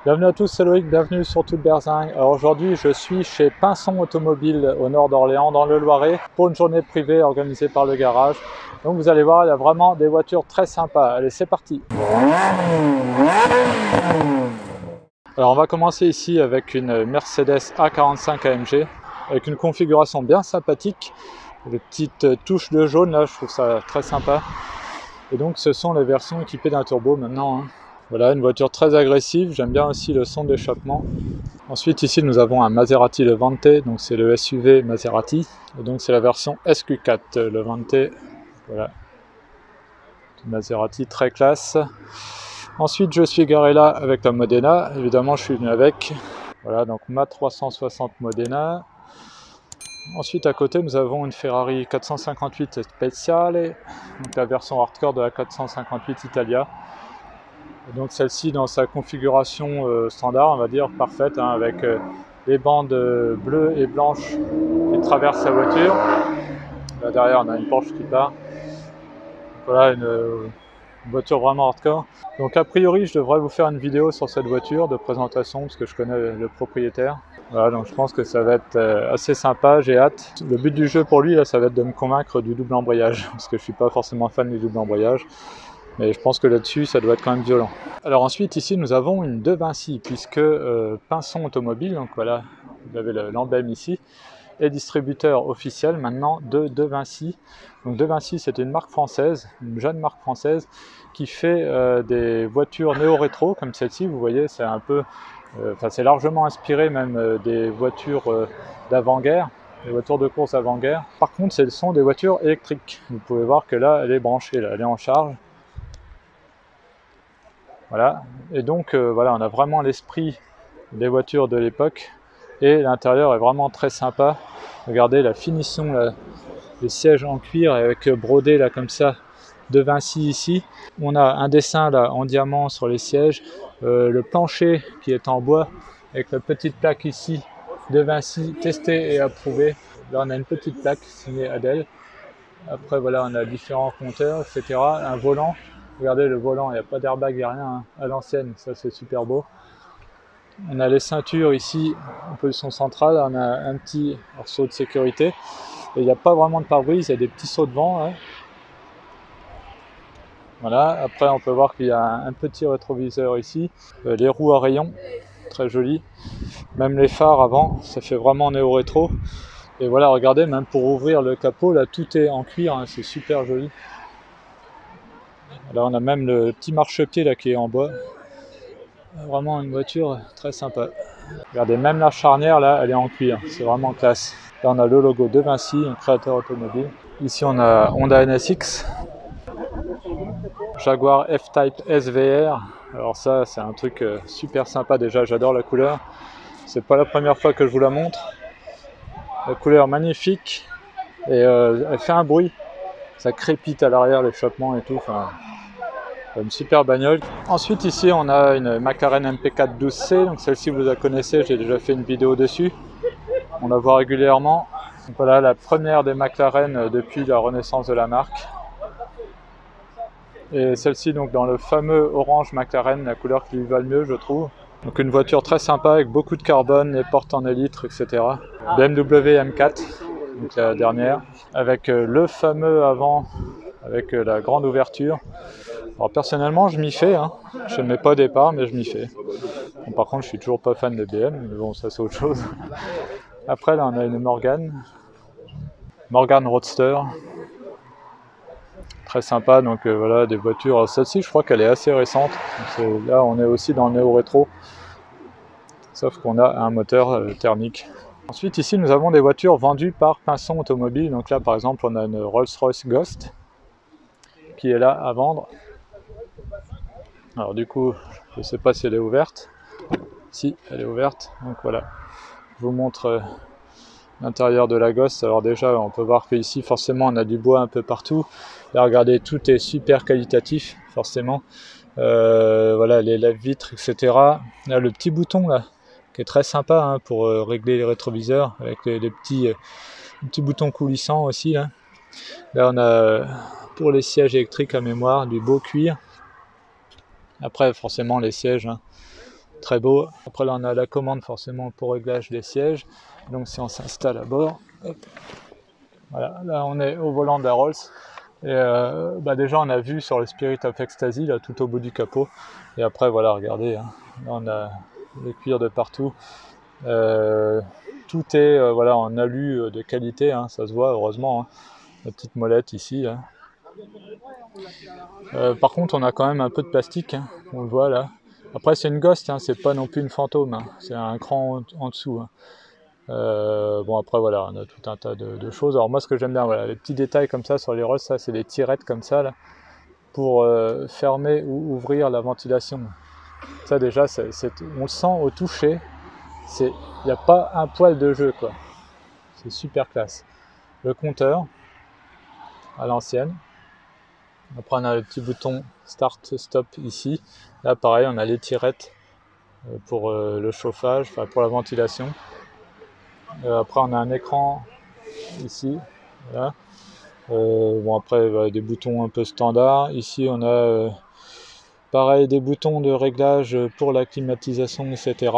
Bienvenue à tous, c'est Loïc, bienvenue sur Toute Berzingue. Alors aujourd'hui, je suis chez Pinson Automobile au nord d'Orléans, dans le Loiret, pour une journée privée organisée par le garage. Donc vous allez voir, il y a vraiment des voitures très sympas. Allez, c'est parti. Alors on va commencer ici avec une Mercedes A45 AMG, avec une configuration bien sympathique. Les petites touches de jaune là, je trouve ça très sympa. Et donc ce sont les versions équipées d'un turbo maintenant. Voilà, une voiture très agressive, j'aime bien aussi le son d'échappement. Ensuite ici nous avons un Maserati Levante, donc c'est le SUV Maserati, et donc c'est la version SQ4 Levante, voilà, Maserati très classe. Ensuite je suis garé là avec la Modena, évidemment je suis venu avec, voilà, donc ma 360 Modena. Ensuite à côté nous avons une Ferrari 458 Speciale, donc la version hardcore de la 458 Italia. Et donc celle-ci dans sa configuration standard, on va dire parfaite, avec les bandes bleues et blanches qui traversent la voiture. Là derrière on a une Porsche qui part. Donc, voilà une voiture vraiment hardcore. Donc a priori je devrais vous faire une vidéo sur cette voiture de présentation parce que je connais le propriétaire. Voilà, donc je pense que ça va être assez sympa, j'ai hâte. Le but du jeu pour lui là, ça va être de me convaincre du double embrayage parce que je suis pas forcément fan du double embrayage. Mais je pense que là-dessus, ça doit être quand même violent. Alors ensuite, ici, nous avons une De Vinci, puisque Pinson Automobile, donc voilà, vous avez l'emblème ici, est distributeur officiel maintenant de De Vinci. Donc De Vinci, c'est une marque française, une jeune marque française, qui fait des voitures néo-rétro, comme celle-ci, vous voyez, c'est un peu, c'est largement inspiré même des voitures d'avant-guerre, des voitures de course avant-guerre. Par contre, ce sont des voitures électriques. Vous pouvez voir que là, elle est branchée, là, elle est en charge. Voilà, et donc voilà, on a vraiment l'esprit des voitures de l'époque et l'intérieur est vraiment très sympa. Regardez la finition, là, les sièges en cuir avec brodé là comme ça de Vinci ici. On a un dessin là en diamant sur les sièges, le plancher qui est en bois avec la petite plaque ici de Vinci testé et approuvé. Là on a une petite plaque signée Adèle. Après voilà, on a différents compteurs, etc. Un volant. Regardez le volant, il n'y a pas d'airbag, il n'y a rien à l'ancienne, ça c'est super beau. On a les ceintures ici en position centrale, on a un petit arceau de sécurité. Et il n'y a pas vraiment de pare-brise, il y a des petits sauts de vent. Voilà, après on peut voir qu'il y a un petit rétroviseur ici. Les roues à rayons, très jolies. Même les phares avant, ça fait vraiment néo-rétro. Et voilà, regardez, même pour ouvrir le capot, là tout est en cuir, c'est super joli. Là on a même le petit marchepied là qui est en bois. Vraiment une voiture très sympa. Regardez, même la charnière là, elle est en cuir, c'est vraiment classe. Là on a le logo de Vinci, un créateur automobile. Ici on a Honda NSX, Jaguar F-Type SVR. Alors ça c'est un truc super sympa, déjà j'adore la couleur. C'est pas la première fois que je vous la montre. La couleur magnifique et elle fait un bruit. Ça crépite à l'arrière, l'échappement et tout. Enfin, une super bagnole. Ensuite ici on a une McLaren MP4 12C, donc celle-ci vous la connaissez, j'ai déjà fait une vidéo dessus, on la voit régulièrement. Donc voilà la première des McLaren depuis la renaissance de la marque. Et celle-ci donc dans le fameux orange McLaren, la couleur qui lui va le mieux je trouve. Donc une voiture très sympa avec beaucoup de carbone, les portes en élytre, etc. BMW M4, donc la dernière, avec le fameux avant, avec la grande ouverture. Alors personnellement je m'y fais, je n'aimais pas au départ mais je m'y fais. Bon, par contre je suis toujours pas fan des BM, mais bon ça c'est autre chose. Après là on a une Morgan Roadster, très sympa, donc voilà des voitures, celle-ci je crois qu'elle est assez récente, là on est aussi dans le néo-rétro, sauf qu'on a un moteur thermique. Ensuite ici nous avons des voitures vendues par Pinson Automobile, donc là par exemple on a une Rolls-Royce Ghost qui est là à vendre. Alors du coup, je ne sais pas si elle est ouverte. Si, elle est ouverte. Donc voilà, je vous montre l'intérieur de la Ghost. Alors déjà, on peut voir qu'ici, forcément, on a du bois un peu partout. Là, regardez, tout est super qualitatif, forcément. Voilà, les lave-vitres, etc. Là, le petit bouton, là, qui est très sympa pour régler les rétroviseurs, avec les petits boutons coulissants aussi. Là, on a, pour les sièges électriques à mémoire, du beau cuir. Après, forcément, les sièges, très beau. Après là on a la commande forcément pour réglage des sièges, donc si on s'installe à bord, hop, voilà, là on est au volant de la Rolls, et déjà on a vu sur le Spirit of Ecstasy là tout au bout du capot, et après voilà regardez, hein, là on a les cuirs de partout, tout est voilà, en alu de qualité, hein, ça se voit heureusement, hein, la petite molette ici là. Par contre on a quand même un peu de plastique, hein, on le voit là. Après c'est une Ghost, hein, c'est pas non plus une fantôme, hein, c'est un cran en dessous, hein. Bon après voilà, on a tout un tas de choses. Alors moi ce que j'aime bien, voilà, les petits détails comme ça sur les Rolls, ça c'est des tirettes comme ça là, pour fermer ou ouvrir la ventilation. Ça déjà, on le sent au toucher, il n'y a pas un poil de jeu quoi, c'est super classe. Le compteur à l'ancienne. Après on a le petit bouton start stop ici, là pareil on a les tirettes pour le chauffage, enfin pour la ventilation. Après on a un écran ici, voilà. Bon après des boutons un peu standards. Ici on a pareil des boutons de réglage pour la climatisation, etc.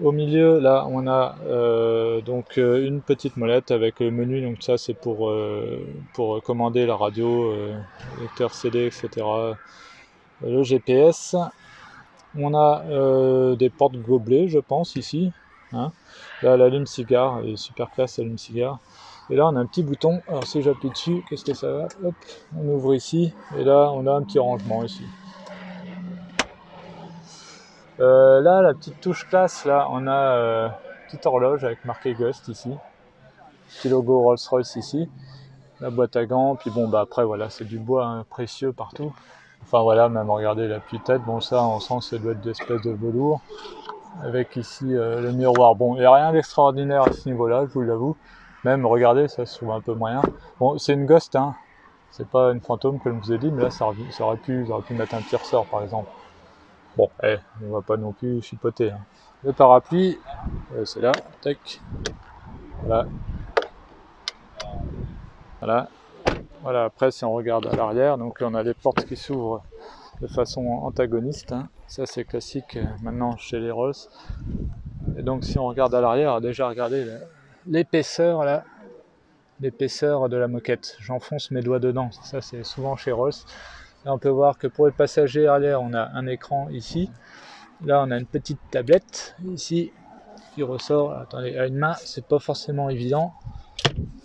Au milieu là on a donc une petite molette avec le menu, donc ça c'est pour commander la radio, lecteur CD, etc. Le GPS. On a des portes gobelets je pense ici, hein. Là l'allume-cigare, elle est super classe, allume-cigare. Et là on a un petit bouton, alors si j'appuie dessus, qu'est-ce que ça va? Hop, on ouvre ici, et là on a un petit rangement ici. Là la petite touche classe, là on a petite horloge avec marqué Ghost ici, petit logo Rolls-Royce ici, la boîte à gants, puis bon bah après voilà c'est du bois, hein, précieux partout. Enfin voilà, même regardez la petite tête, bon ça on sent que ça doit être d'espèce de velours. Avec ici le miroir, bon il n'y a rien d'extraordinaire à ce niveau là, je vous l'avoue, même regardez ça se trouve un peu moyen. Bon c'est une Ghost, hein, c'est pas une fantôme comme je vous ai dit, mais là ça aurait pu mettre un petit ressort par exemple. Bon, on va pas non plus chipoter, hein. Le parapluie, c'est là, tac, voilà. Voilà, après si on regarde à l'arrière, donc là on a les portes qui s'ouvrent de façon antagoniste, hein. Ça c'est classique maintenant chez les Rolls. Et donc si on regarde à l'arrière, déjà regardez l'épaisseur là, l'épaisseur de la moquette. J'enfonce mes doigts dedans, ça c'est souvent chez Rolls. Là on peut voir que pour les passagers arrière, on a un écran ici. Là on a une petite tablette ici qui ressort. Attendez, à une main c'est pas forcément évident.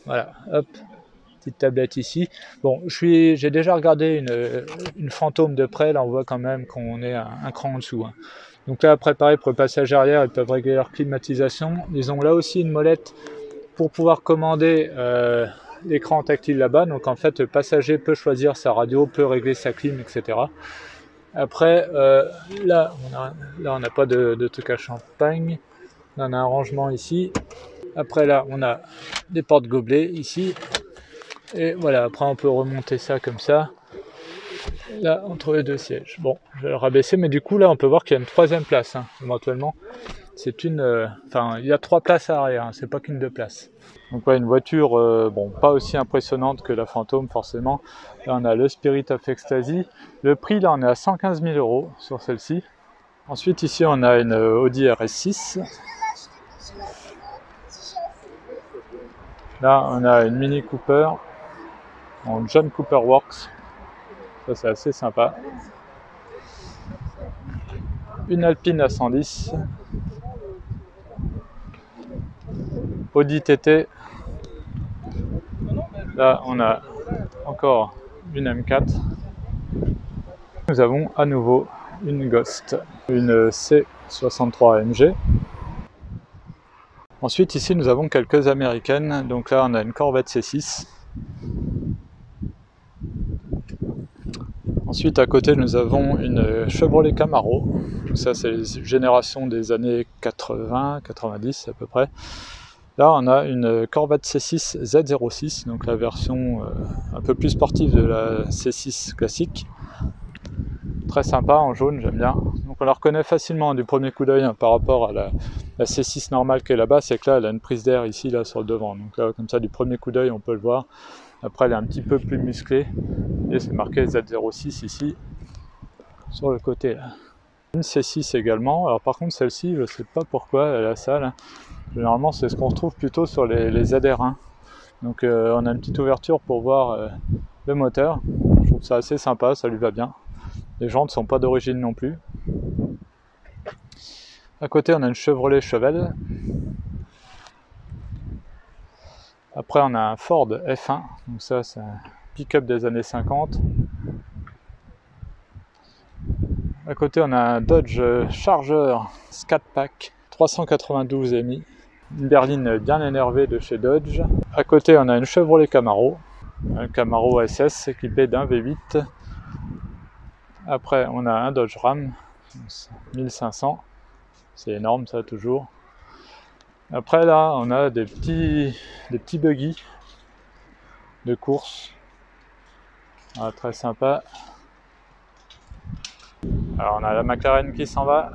Voilà, hop, petite tablette ici. Bon, j'ai déjà regardé une fantôme de près, là on voit quand même qu'on est un cran en dessous, hein. Donc là après pareil pour le passage arrière, ils peuvent régler leur climatisation. Ils ont là aussi une molette pour pouvoir commander l'écran tactile là-bas. Donc en fait le passager peut choisir sa radio, peut régler sa clim, etc. Après là on n'a pas de truc à champagne. Là on a un rangement ici. Après là on a des portes gobelets ici. Et voilà, après on peut remonter ça comme ça, là entre les deux sièges. Bon, je vais le rabaisser, mais du coup là on peut voir qu'il y a une troisième place, hein, éventuellement. C'est enfin il y a 3 places à arrière, hein, c'est pas qu'une 2 places. Donc ouais, une voiture, bon, pas aussi impressionnante que la fantôme forcément. Là on a le Spirit of Ecstasy. Le prix là on est à 115 000 € sur celle-ci. Ensuite ici on a une Audi RS6. Là on a une Mini Cooper en John Cooper Works, ça c'est assez sympa. Une Alpine A110, Audi TT. Là on a encore une M4. Nous avons à nouveau une Ghost, une C63 AMG. Ensuite ici nous avons quelques américaines, donc là on a une Corvette C6. Ensuite à côté nous avons une Chevrolet Camaro, donc ça c'est les générations des années 80-90 à peu près. Là on a une Corvette C6 Z06, donc la version un peu plus sportive de la C6 classique. Très sympa en jaune, j'aime bien. Donc on la reconnaît facilement du premier coup d'œil, hein, par rapport à la C6 normale qui est là-bas, c'est que là elle a une prise d'air ici là sur le devant. Donc là comme ça du premier coup d'œil on peut le voir. Après elle est un petit peu plus musclée et c'est marqué Z06 ici sur le côté là. Une C6 également. Alors par contre celle-ci, je ne sais pas pourquoi elle a ça là. Généralement c'est ce qu'on retrouve plutôt sur les ZR1. Donc on a une petite ouverture pour voir le moteur. Je trouve ça assez sympa, ça lui va bien. Les jantes ne sont pas d'origine non plus. À côté on a une Chevrolet Chevelle. Après on a un Ford F1, donc ça c'est un pick-up des années 50. À côté on a un Dodge Charger Scat Pack 392 MI, une berline bien énervée de chez Dodge. À côté on a une Chevrolet Camaro, un Camaro SS équipé d'un V8. Après on a un Dodge Ram 1500, c'est énorme ça toujours. Après là on a des petits buggy de course, très sympa. Alors on a la McLaren qui s'en va.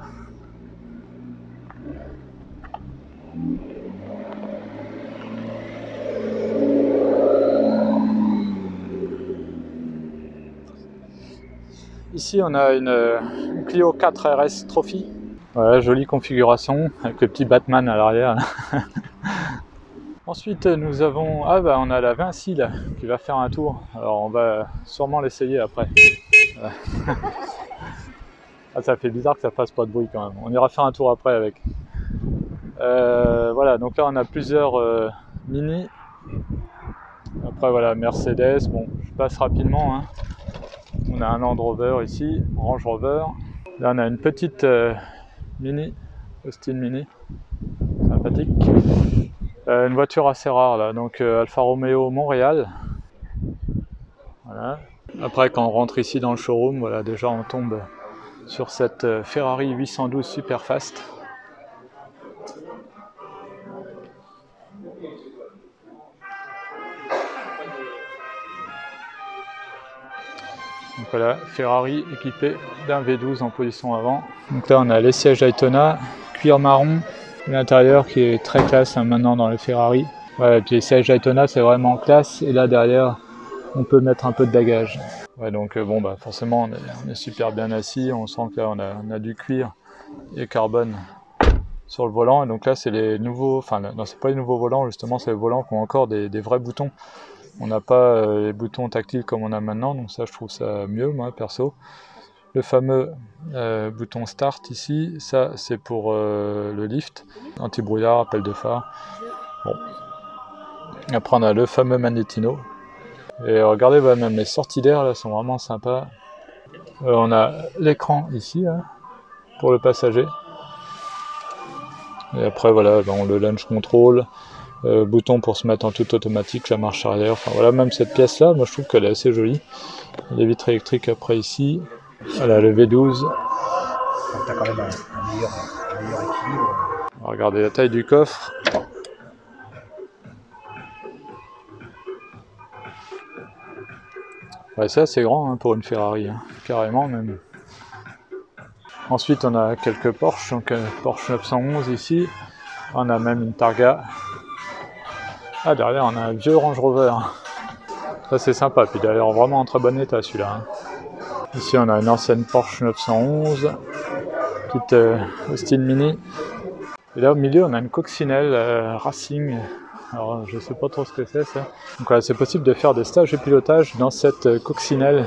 Ici on a une Clio 4 RS Trophy. Voilà, jolie configuration avec le petit Batman à l'arrière. Ensuite nous avons, on a la Vinci là, qui va faire un tour. Alors on va sûrement l'essayer après. Ça fait bizarre que ça fasse pas de bruit quand même. On ira faire un tour après avec. Voilà, donc là on a plusieurs Mini. Après voilà, Mercedes, bon je passe rapidement. Hein. On a un Land Rover ici, Range Rover. Là on a une petite Mini, Austin Mini, sympathique. Une voiture assez rare là, donc Alfa Romeo Montréal. Voilà. Après quand on rentre ici dans le showroom, voilà, déjà on tombe sur cette Ferrari 812 Superfast. Donc voilà, Ferrari équipé d'un V12 en position avant. Donc là on a les sièges Daytona, cuir marron, l'intérieur qui est très classe hein, maintenant dans les Ferrari. Ouais, et puis les sièges Daytona c'est vraiment classe, et là derrière on peut mettre un peu de bagage. Ouais, donc bon bah forcément on est super bien assis, on sent que là on a du cuir et carbone sur le volant, et donc là c'est les nouveaux, enfin non c'est pas les nouveaux volants justement, c'est les volants qui ont encore des vrais boutons. On n'a pas les boutons tactiles comme on a maintenant, donc ça je trouve ça mieux moi perso. Le fameux bouton start ici, ça c'est pour le lift, anti-brouillard, appel de phare. Bon. Après on a le fameux Magnetino. Et regardez, bah, même les sorties d'air là sont vraiment sympas. On a l'écran ici là, pour le passager. Et après voilà, bon, le launch control, bouton pour se mettre en tout automatique, la marche arrière. Enfin voilà, même cette pièce là, moi je trouve qu'elle est assez jolie. Les vitres électriques après ici. Voilà le V12. T'as quand même un meilleur équilibre. Regardez la taille du coffre. Ouais, ça c'est grand hein, pour une Ferrari, hein, carrément même. Ensuite on a quelques Porsche, donc Porsche 911 ici. On a même une Targa. Ah derrière on a un vieux Range Rover. Ça c'est sympa, puis d'ailleurs vraiment en très bon état celui-là. Hein. Ici on a une ancienne Porsche 911, petite Austin Mini. Et là au milieu on a une coccinelle Racing. Alors je sais pas trop ce que c'est ça. Donc voilà, c'est possible de faire des stages de pilotage dans cette coccinelle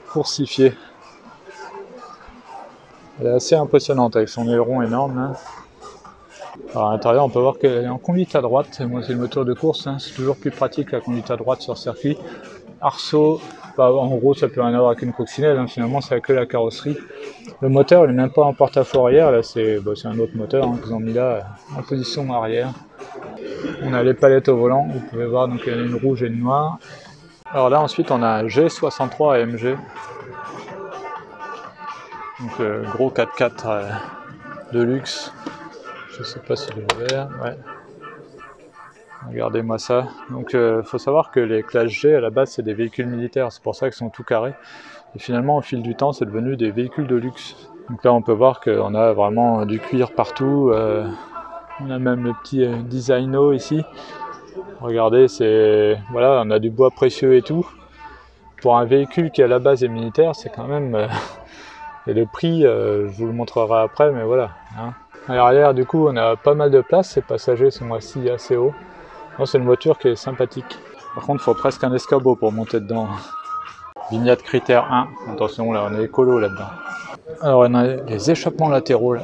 coursifiée. Elle est assez impressionnante avec son aileron énorme. Hein. Alors à l'intérieur on peut voir qu'elle est en conduite à droite. Moi c'est le moteur de course, hein. C'est toujours plus pratique la conduite à droite sur circuit. Arceau, bah, en gros ça peut rien avoir avec une coccinelle, hein. Finalement c'est que la carrosserie. Le moteur il n'est même pas en porte-à-faux arrière, là c'est un autre moteur hein, qu'ils ont mis là en position arrière. On a les palettes au volant, vous pouvez voir, donc il y en a une rouge et une noire. Alors là ensuite on a un G63 AMG. Donc gros 4x4 de luxe. Je sais pas si je vais vers, ouais. Regardez-moi ça. Donc faut savoir que les classes G à la base c'est des véhicules militaires, c'est pour ça qu'ils sont tout carrés. Et finalement au fil du temps c'est devenu des véhicules de luxe. Donc là on peut voir qu'on a vraiment du cuir partout. On a même le petit designo ici. Regardez, voilà, on a du bois précieux et tout. Pour un véhicule qui à la base est militaire, c'est quand même Et le prix, je vous le montrerai après, mais voilà. Hein. À l'arrière, du coup, on a pas mal de place, ces passagers sont assis assez haut. C'est une voiture qui est sympathique. Par contre, il faut presque un escabeau pour monter dedans. Vignette critère 1. Attention, là, on est écolo là-dedans. Alors, on a les échappements latéraux, là.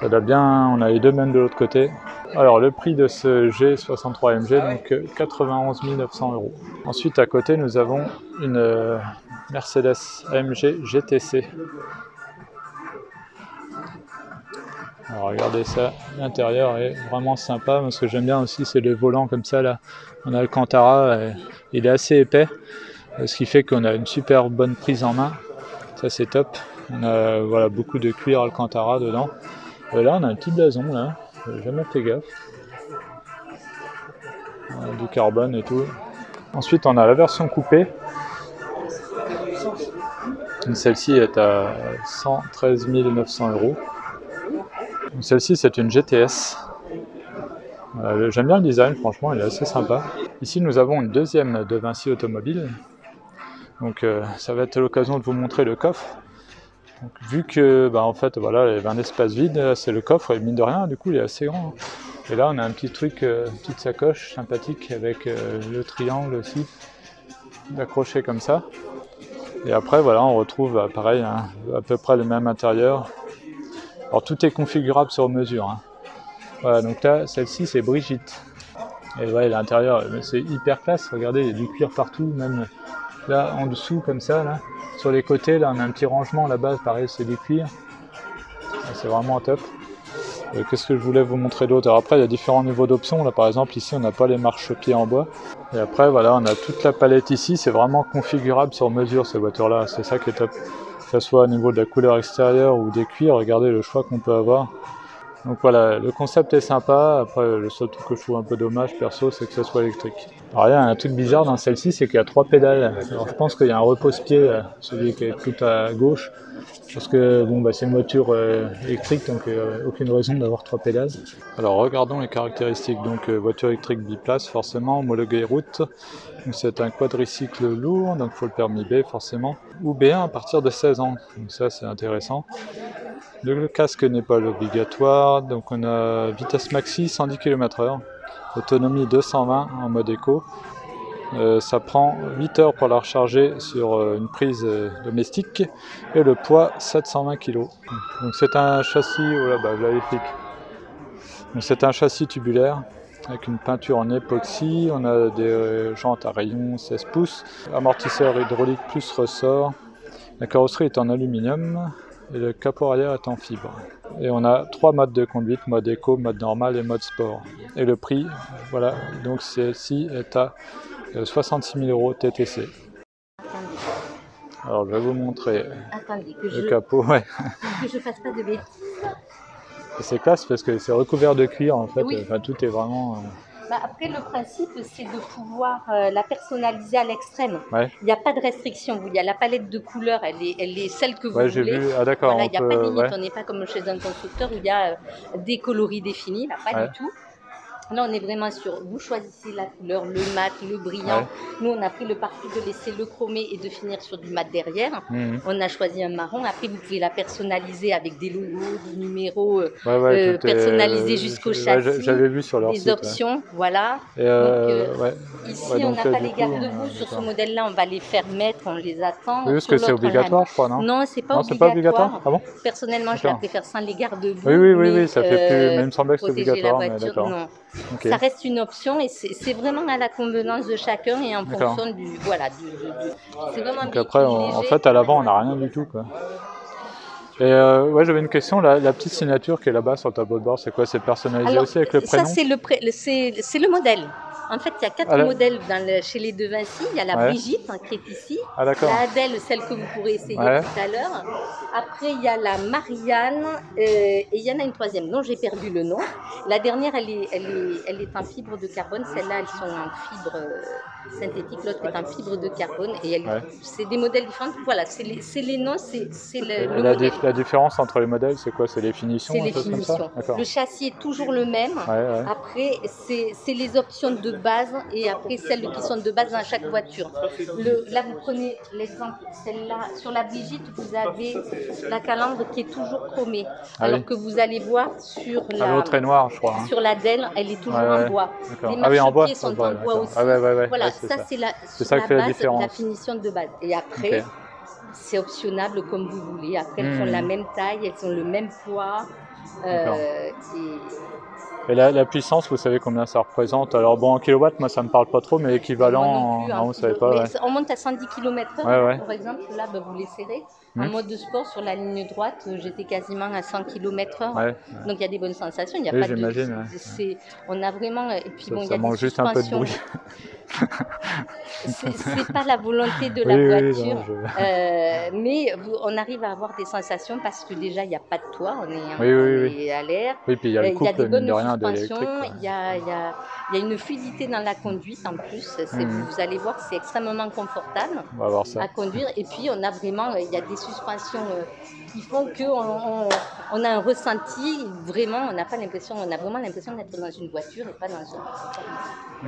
Ça doit bien, on a les deux mêmes de l'autre côté. Alors, le prix de ce G63 AMG, donc 91 900 €. Ensuite, à côté, nous avons une Mercedes AMG GTC. Alors regardez ça, l'intérieur est vraiment sympa. Ce que j'aime bien aussi, c'est le volant comme ça là. On a Alcantara, il est assez épais, ce qui fait qu'on a une super bonne prise en main. Ça c'est top. On a voilà, beaucoup de cuir Alcantara dedans. Et là on a un petit blason là, j'ai jamais fait gaffe. Du carbone et tout. Ensuite on a la version coupée. Celle-ci est à 113 900 €. Celle-ci c'est une GTS. J'aime bien le design, franchement il est assez sympa. Ici nous avons une deuxième de Vinci Automobile. Donc ça va être l'occasion de vous montrer le coffre. Donc, vu que en fait voilà, il y avait un espace vide, c'est le coffre et mine de rien du coup il est assez grand. Et là on a un petit truc, petite sacoche sympathique avec le triangle aussi, accroché comme ça. Et après voilà on retrouve pareil hein, à peu près le même intérieur. Alors tout est configurable sur mesure. Hein. Voilà, donc là, celle-ci c'est Brigitte. Et ouais, l'intérieur, c'est hyper classe. Regardez, il y a du cuir partout, même là en dessous, comme ça. Là. Sur les côtés, là, on a un petit rangement là-bas, pareil, c'est du cuir. C'est vraiment top. Qu'est-ce que je voulais vous montrer d'autre? Alors après, il y a différents niveaux d'options. Là, par exemple, ici, on n'a pas les marchepieds en bois. Et après, voilà, on a toute la palette ici. C'est vraiment configurable sur mesure, ces voitures-là. C'est ça qui est top. Que ce soit au niveau de la couleur extérieure ou des cuirs, regardez le choix qu'on peut avoir. Donc voilà, le concept est sympa. Après, le seul truc que je trouve un peu dommage, perso, c'est que ça soit électrique. Alors il y a un truc bizarre dans celle-ci, c'est qu'il y a 3 pédales. Alors je pense qu'il y a un repose-pied, celui qui est tout à gauche. Parce que bon, c'est une voiture électrique, donc aucune raison d'avoir 3 pédales. Alors regardons les caractéristiques. Donc voiture électrique biplace, forcément, homologuée route. C'est un quadricycle lourd, donc il faut le permis B forcément. Ou B1 à partir de 16 ans, donc ça c'est intéressant. Le casque n'est pas obligatoire, donc on a vitesse maxi 110 km/h, autonomie 220 en mode éco. Ça prend 8 heures pour la recharger sur une prise domestique et le poids 720 kg. Donc c'est un châssis, oh là, je l'avais fait. Donc c'est un châssis tubulaire avec une peinture en époxy. On a des jantes à rayons 16 pouces, amortisseur hydraulique plus ressort. La carrosserie est en aluminium. Et le capot arrière est en fibre. Et on a 3 modes de conduite, mode éco, mode normal et mode sport. Et le prix, voilà, donc celle-ci est à 66 000 € TTC. Alors je vais vous montrer le capot. Ouais. Que je fasse pas de bêtises. C'est classe parce que c'est recouvert de cuir en fait, oui. Tout est vraiment... Après, le principe, c'est de pouvoir la personnaliser à l'extrême. Ouais. Il n'y a pas de restriction. Il y a la palette de couleurs, elle est celle que vous voulez. J'ai vu. Ah d'accord. Voilà, il n'y a pas de limite. On n'est pas comme chez un constructeur où il y a des coloris définis. Là, pas du tout. Là, on est vraiment sur, vous choisissez la couleur, le mat, le brillant. Nous, on a pris le parti de laisser le chromé et de finir sur du mat derrière. On a choisi un marron. Après, vous pouvez la personnaliser avec des logos, des numéros personnalisés jusqu'au châssis. J'avais vu sur leur des site. Options, voilà. Ici, on n'a pas les garde-boue. Sur ce modèle-là, on va les faire mettre, on les attend. Oui, parce que c'est obligatoire, je crois, non? Non, c'est pas obligatoire. Ah bon? Personnellement, je la préfère sans les garde-boue. Oui, ça fait plus... Mais il me semblait que c'était obligatoire, mais d'accord. Non. Okay. Ça reste une option et c'est vraiment à la convenance de chacun et en fonction du... Voilà, c'est vraiment donc après, en fait, à l'avant, on n'a rien du tout, quoi. Et j'avais une question, la petite signature qui est là-bas sur le tableau de bord, c'est quoi? C'est personnalisé aussi avec le prénom? Ça, c'est le modèle. En fait, il y a 4 modèles chez les De Vinci. Il y a la Brigitte qui est ici, la Adèle, celle que vous pourrez essayer tout à l'heure. Après, il y a la Marianne et il y en a une troisième dont j'ai perdu le nom. La dernière, elle est en fibre de carbone. Celles-là, elles sont en fibre synthétique. L'autre est en fibre de carbone. Et c'est des modèles différents. Voilà, c'est les noms, c'est le modèle. La différence entre les modèles, c'est quoi? C'est les finitions? C'est les finitions. Le châssis est toujours le même. Après, c'est les options de base et après celles qui sont de base dans chaque voiture. Là, vous prenez l'exemple, celle-là, sur la Brigitte, vous avez la calandre qui est toujours chromée, alors que vous allez voir sur l'autre est noire, je crois. Sur la DEL, elle est toujours en bois. Les marchepieds sont en bois aussi. Voilà, ça c'est la base, la finition de base. Et après, c'est optionnable comme vous voulez. Après, elles font la même taille, elles ont le même poids. Et la puissance, vous savez combien ça représente? Alors bon, en kilowatts, moi ça me parle pas trop, mais équivalent, non, vous savez pas. On monte à 110 km/h, par exemple, là ben, vous les serrez. En mode de sport, sur la ligne droite, j'étais quasiment à 100 km/h. Donc il y a des bonnes sensations, il n'y a pas de... On a vraiment... Et puis, bon, ça manque juste un peu de bruit. C'est pas la volonté de la voiture, mais on arrive à avoir des sensations parce que déjà il n'y a pas de toit, on est à l'air. Oui, puis il y a le couple, des bonnes suspensions, il y a une fluidité dans la conduite en plus. Vous allez voir, c'est extrêmement confortable à conduire. Et puis on a vraiment, il y a des suspensions qui font qu'on a un ressenti vraiment, on a vraiment l'impression d'être dans une voiture et pas dans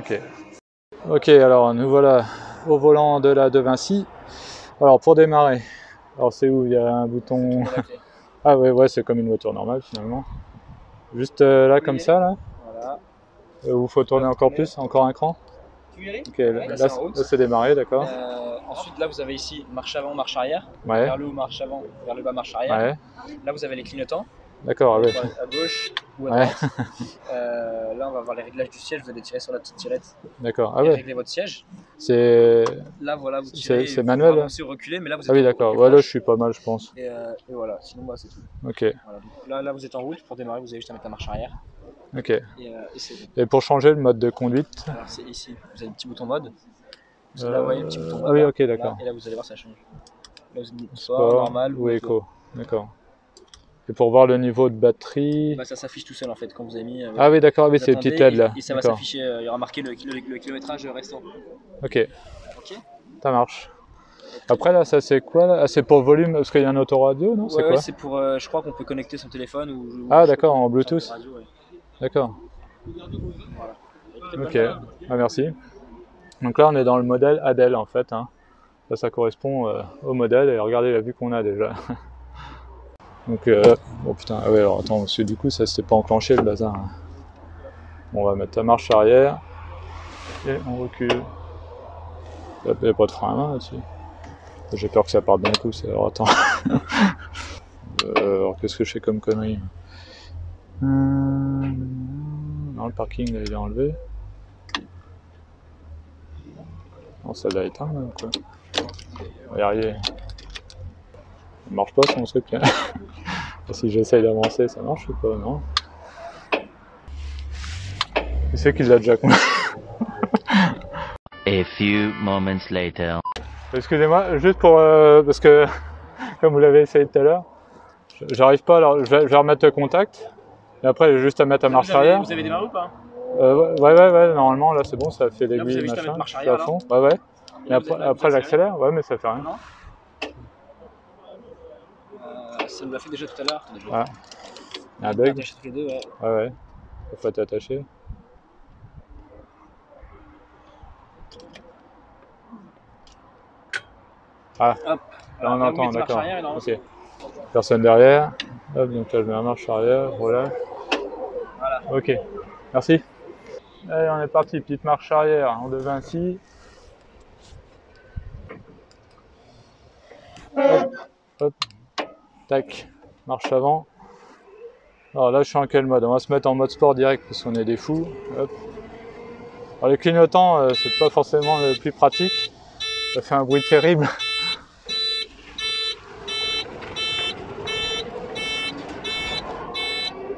une... Ok, alors nous voilà au volant de la De Vinci. Alors pour démarrer, alors c'est où il y a un bouton? Ah ouais, c'est comme une voiture normale finalement. Juste là comme ça là. Voilà. Ou faut tourner encore plus, encore un cran? Ok, là c'est démarré, d'accord. Ensuite là vous avez ici marche avant, marche arrière. Ouais. Vers le haut marche avant, vers le bas marche arrière. Là vous avez les clignotants. D'accord, à gauche ou à droite. Là, on va voir les réglages du siège. Vous allez tirer sur la petite tirette. D'accord. Et régler votre siège. Là, voilà, vous tirez. C'est manuel. Vous avancer ou reculer, mais là, vous êtes oui, d'accord. Ouais, là, je suis pas mal, je pense. Et voilà. Sinon, moi, c'est tout. Ok. Voilà. Là, vous êtes en route. Pour démarrer, vous avez juste à mettre la marche arrière. Ok. Et pour changer le mode de conduite? Alors, c'est ici. Vous avez un petit bouton mode. Là, vous voyez le petit bouton mode. Ah oui, ok, d'accord. Et là, vous allez voir, ça change. Là, vous avez sport, normal ou éco. D'accord. Et pour voir le niveau de batterie, ça s'affiche tout seul en fait quand vous avez mis. Ah oui, d'accord, oui, c'est les petites LED là. Et ça va s'afficher, il y aura marqué le kilométrage restant. Ok. Ça marche. Après là, ça c'est quoi là? Ah, c'est pour volume, parce qu'il y a un autoradio, non? C'est quoi? C'est pour, je crois qu'on peut connecter son téléphone ou. Ah d'accord, en Bluetooth. Radio, D'accord. Voilà. Ok, merci. Donc là, on est dans le modèle Adel en fait. Hein. Ça correspond au modèle et regardez la vue qu'on a déjà. Donc, oh putain, ah ouais, alors attends, parce que du coup, ça s'était pas enclenché le bazar. Bon, on va mettre la marche arrière et on recule. Il n'y a pas de frein à main là-dessus. J'ai peur que ça parte d'un coup, alors attends. Alors, qu'est-ce que je fais comme connerie? Non, le parking là, il est enlevé. Non, ça doit éteindre même quoi. On va y arriver. Ça marche pas son truc là. Si j'essaye d'avancer, ça marche ou pas? Non. Qui c'est qu'il l'a déjà compris? A few moments later. Excusez-moi, juste pour parce que comme vous l'avez essayé tout à l'heure, j'arrive pas. Alors je vais remettre le contact. Et après, j'ai juste à mettre la marche arrière. Vous avez démarré ou pas? Ouais. Normalement, là c'est bon, ça fait l'aiguille machin. À fond. Ouais. Et après j'accélère. Ouais, mais ça fait rien. Ça nous l'a fait déjà tout à l'heure. Ah. Il y a un bug. Attaché tous les deux, Ouais. Il faut être attaché. Ah. Hop. Là on entend, d'accord. Ok. Personne derrière. Hop, donc là je mets la marche arrière. Voilà. Ok. Merci. Allez, on est parti. Petite marche arrière en De Vinci. Hop. Tac, marche avant. Alors là, je suis en quel mode? On va se mettre en mode sport direct parce qu'on est des fous. Hop. Alors les clignotants, c'est pas forcément le plus pratique. Ça fait un bruit terrible.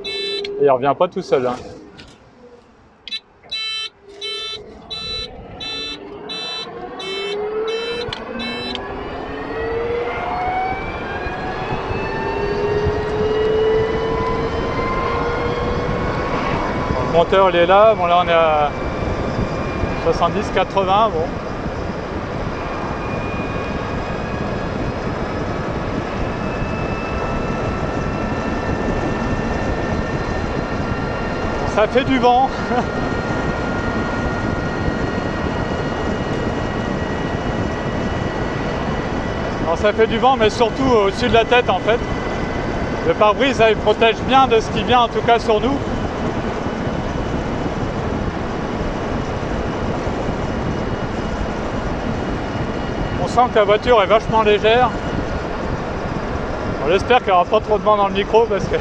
Et il revient pas tout seul. Hein. Le compteur il est là, bon là on est à 70-80, bon. Ça fait du vent. ça fait du vent, mais surtout au-dessus de la tête en fait. Le pare-brise, il protège bien de ce qui vient, en tout cas sur nous. On sent que la voiture est vachement légère. J'espère qu'il n'y aura pas trop de vent dans le micro parce que...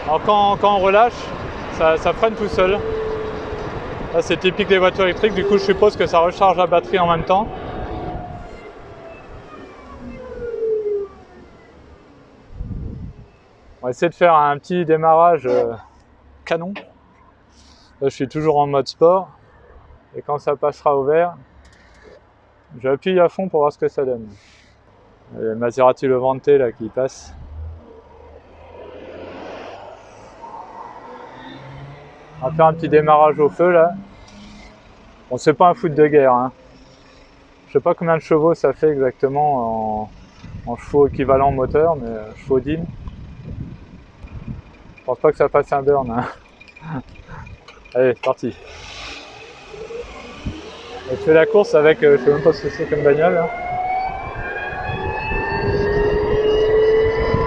Alors quand on relâche, ça freine tout seul. Là c'est typique des voitures électriques, du coup je suppose que ça recharge la batterie en même temps. On va essayer de faire un petit démarrage canon. Là je suis toujours en mode sport. Et quand ça passera au vert, j'appuie à fond pour voir ce que ça donne. Il y a le Maserati Levante là qui passe. On va faire un petit démarrage au feu là. Bon, c'est pas un foot de guerre, hein. Je sais pas combien de chevaux ça fait exactement en chevaux équivalent moteur, mais chevaux d'île. Je pense pas que ça fasse un burn, hein. Allez, c'est parti. Je fais la course avec, je sais même pas ce que c'est comme bagnole là.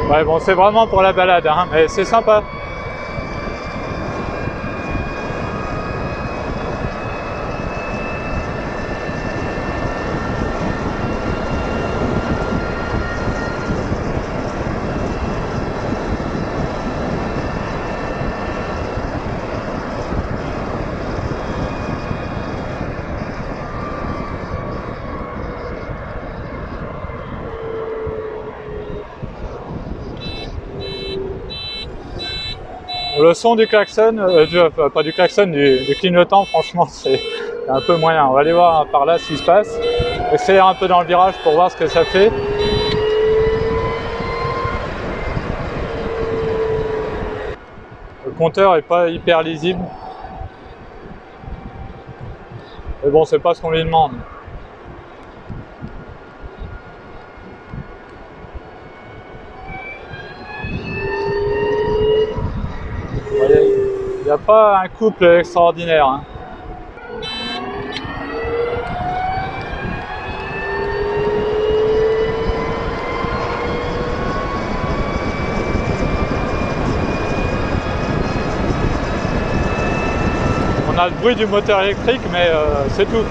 Ouais bon, c'est vraiment pour la balade, hein, mais c'est sympa. Le son du klaxon, pas du klaxon, du clignotant, franchement, c'est un peu moyen. On va aller voir par là ce qui se passe. Accélère un peu dans le virage pour voir ce que ça fait. Le compteur est pas hyper lisible. Mais bon, c'est pas ce qu'on lui demande. Il n'y a pas un couple extraordinaire, hein. On a le bruit du moteur électrique, mais c'est tout.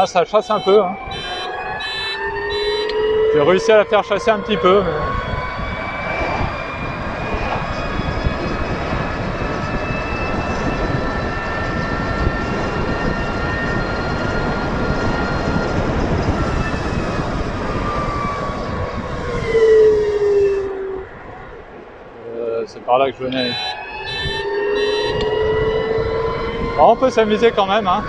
Ah, ça chasse un peu, hein. J'ai réussi à la faire chasser un petit peu. Mais... c'est par là que je venais. Alors, on peut s'amuser quand même, hein.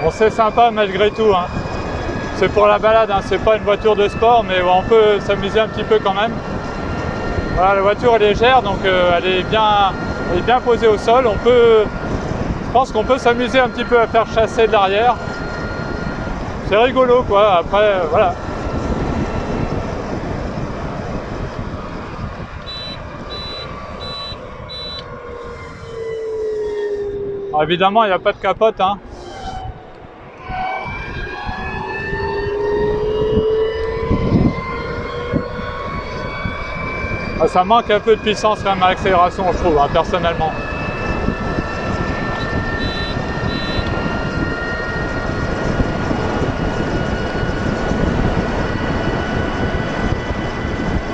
Bon, c'est sympa malgré tout, hein. C'est pour la balade, hein. C'est pas une voiture de sport, mais on peut s'amuser un petit peu quand même. Voilà, la voiture est légère, donc elle est bien posée au sol. Je pense qu'on peut s'amuser un petit peu à faire chasser de l'arrière. C'est rigolo, quoi. Après, voilà. Alors, évidemment, il n'y a pas de capote, hein. Ah, ça manque un peu de puissance quand même à l'accélération, je trouve, hein, personnellement.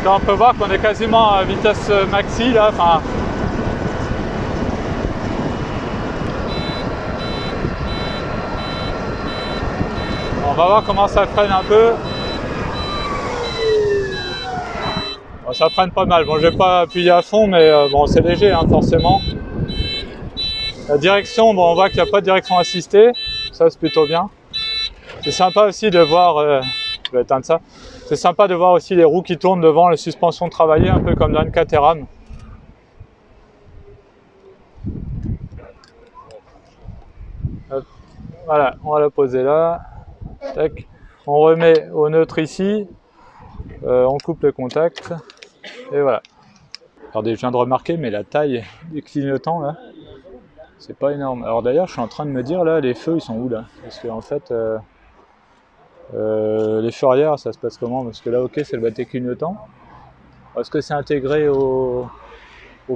Là, on peut voir qu'on est quasiment à vitesse maxi là. Enfin, on va voir comment ça freine un peu. Bon, ça freine pas mal. Bon, je vais pas appuyer à fond, mais bon, c'est léger, hein, forcément. La direction, bon, on voit qu'il n'y a pas de direction assistée. Ça, c'est plutôt bien. C'est sympa aussi de voir. Je vais éteindre ça. C'est sympa de voir aussi les roues qui tournent devant, les suspensions travaillées, un peu comme dans une Caterham. Hop. Voilà, on va la poser là. Tac. On remet au neutre ici. On coupe le contact. Et voilà. Regardez, je viens de remarquer, mais la taille des clignotants là, c'est pas énorme. Alors d'ailleurs, je suis en train de me dire là, les feux ils sont où là? Parce qu'en fait, les feux arrière, ça se passe comment? Parce que là, ok, c'est le bâti clignotant. Est-ce que c'est intégré au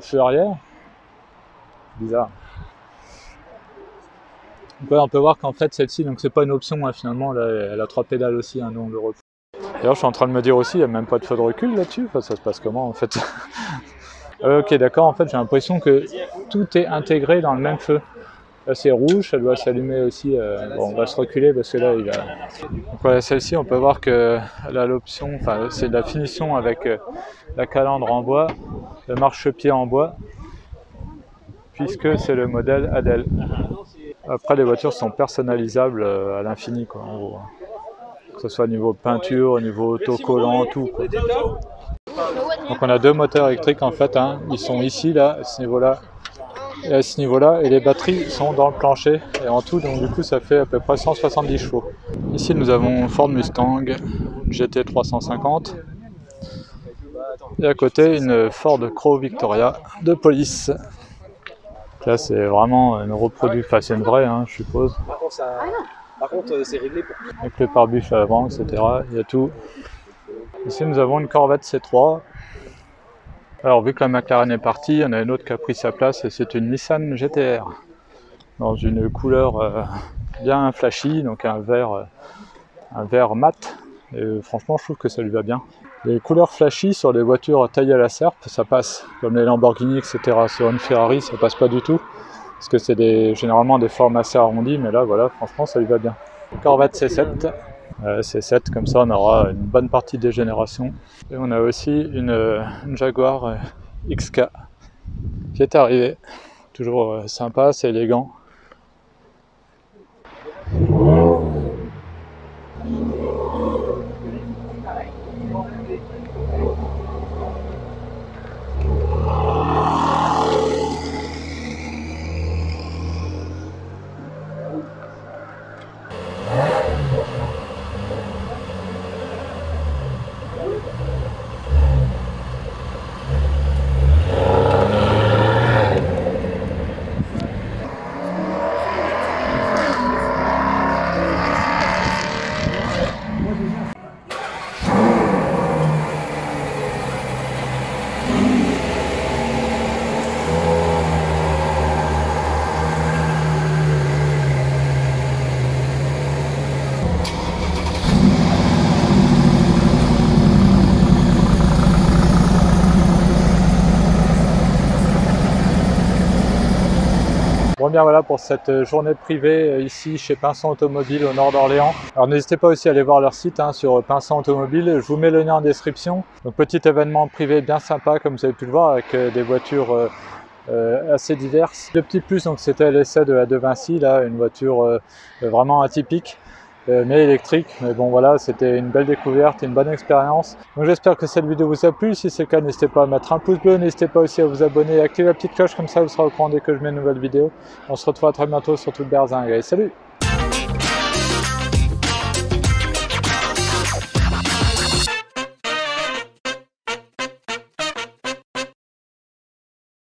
feu arrière? Bizarre. Donc là, on peut voir qu'en fait, celle-ci, donc c'est pas une option, hein, finalement, là, elle a 3 pédales aussi, hein, donc le repos. D'ailleurs, je suis en train de me dire aussi, il n'y a même pas de feu de recul là-dessus. Enfin, ça se passe comment en fait? Ok, d'accord, en fait, j'ai l'impression que tout est intégré dans le même feu. Là, c'est rouge, ça doit s'allumer aussi. Bon, on va se reculer parce que là, il a. Donc, voilà, celle-ci, on peut voir qu'elle a l'option, enfin, c'est de la finition avec la calandre en bois, le marchepied en bois, puisque c'est le modèle Adel. Après, les voitures sont personnalisables à l'infini, quoi, en gros. Que ce soit au niveau peinture, au niveau autocollant, tout, quoi. Donc on a 2 moteurs électriques en fait, hein. Ils sont ici, là, à ce niveau-là, et à ce niveau-là, et les batteries sont dans le plancher, et en tout, donc du coup ça fait à peu près 170 chevaux. Ici nous avons Ford Mustang GT 350, et à côté une Ford Crow Victoria de police. Là c'est vraiment une reproduction, enfin c'est une vraie, hein, je suppose. Par contre, c'est réglé pour... Avec le pare-bus à l'avant, etc. Il y a tout. Ici, nous avons une Corvette C3. Alors, vu que la McLaren est partie, il y en a une autre qui a pris sa place et c'est une Nissan GT-R. Dans une couleur bien flashy, donc un vert mat. Et franchement, je trouve que ça lui va bien. Les couleurs flashy sur les voitures taillées à la serpe, ça passe. Comme les Lamborghini, etc. Sur une Ferrari, ça passe pas du tout. Parce que c'est généralement des formes assez arrondies, mais là, voilà, franchement, ça lui va bien. Corvette C7. C7, comme ça, on aura une bonne partie des générations. Et on a aussi une Jaguar XK qui est arrivée. Toujours sympa, c'est élégant. Bon bien voilà pour cette journée privée ici chez Pinson Automobile au nord d'Orléans. Alors n'hésitez pas aussi à aller voir leur site sur Pinson Automobile, je vous mets le lien en description. Donc petit événement privé bien sympa comme vous avez pu le voir avec des voitures assez diverses. Le petit plus donc c'était l'essai de la De Vinci, là une voiture vraiment atypique. Mais électrique, mais bon voilà, c'était une belle découverte, une bonne expérience. Donc j'espère que cette vidéo vous a plu, si c'est le cas n'hésitez pas à mettre un pouce bleu, n'hésitez pas aussi à vous abonner et activer la petite cloche, comme ça vous serez au courant dès que je mets une nouvelle vidéo. On se retrouve à très bientôt sur Toute Berzingue, allez salut!